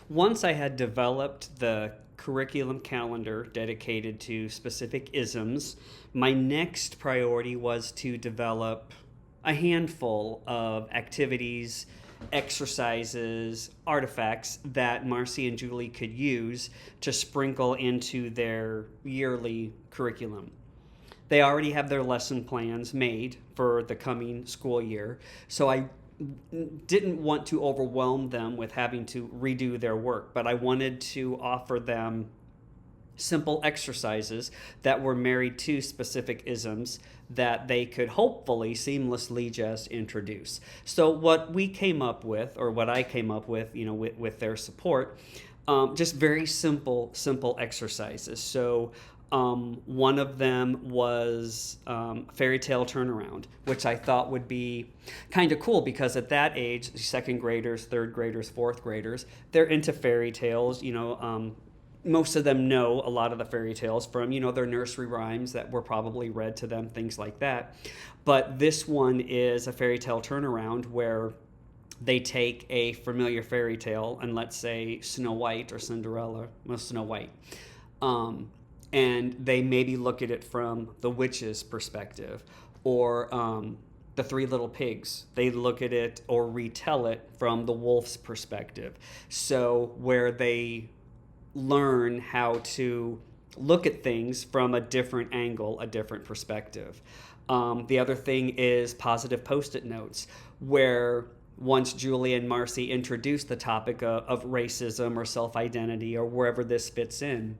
once I had developed the curriculum calendar dedicated to specific isms, my next priority was to develop a handful of activities, exercises, artifacts that Marcy and Julie could use to sprinkle into their yearly curriculum. They already have their lesson plans made for the coming school year, so I didn't want to overwhelm them with having to redo their work, but I wanted to offer them simple exercises that were married to specific isms that they could hopefully seamlessly just introduce. So what we came up with, or what I came up with, with their support, just very simple exercises. So one of them was fairy tale turnaround, which I thought would be kind of cool because at that age, second graders, third graders, fourth graders, they're into fairy tales. Most of them know a lot of the fairy tales from, their nursery rhymes that were probably read to them, things like that. But this one is a fairy tale turnaround where they take a familiar fairy tale, and let's say Snow White or Cinderella, well, Snow White, and they maybe look at it from the witch's perspective, or the Three Little Pigs. They look at it or retell it from the wolf's perspective. So where they learn how to look at things from a different angle, a different perspective. The other thing is positive Post-it notes, where once Julie and Marcy introduced the topic of racism or self-identity or wherever this fits in,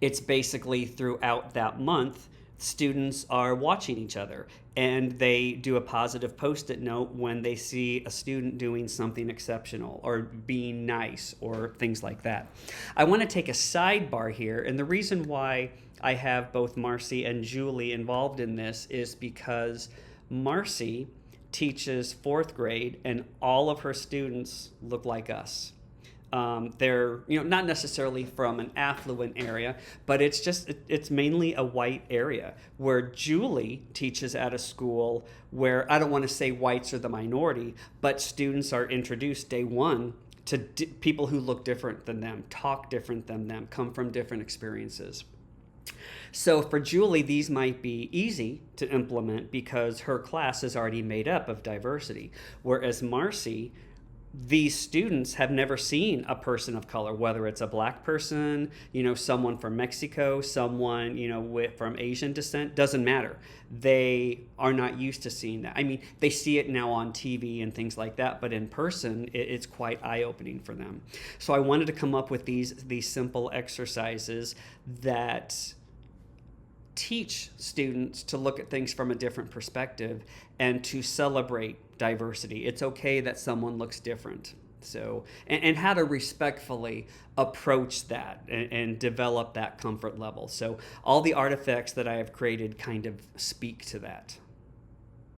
it's basically throughout that month, students are watching each other and they do a positive Post-it note when they see a student doing something exceptional or being nice or things like that. I want to take a sidebar here, and the reason why I have both Marcy and Julie involved in this is because Marcy teaches fourth grade and all of her students look like us. They're not necessarily from an affluent area, but it's mainly a white area, where Julie teaches at a school where, I don't want to say whites are the minority, but students are introduced day one to people who look different than them, talk different than them, come from different experiences. So for Julie, these might be easy to implement because her class is already made up of diversity, whereas Marcy, these students have never seen a person of color, whether it's a black person, someone from Mexico, someone, from Asian descent, doesn't matter. They are not used to seeing that. I mean, they see it now on TV and things like that, but in person, it's quite eye-opening for them. So I wanted to come up with these simple exercises that teach students to look at things from a different perspective and to celebrate diversity. It's okay that someone looks different. So, and how to respectfully approach that and develop that comfort level. So all the artifacts that I have created kind of speak to that.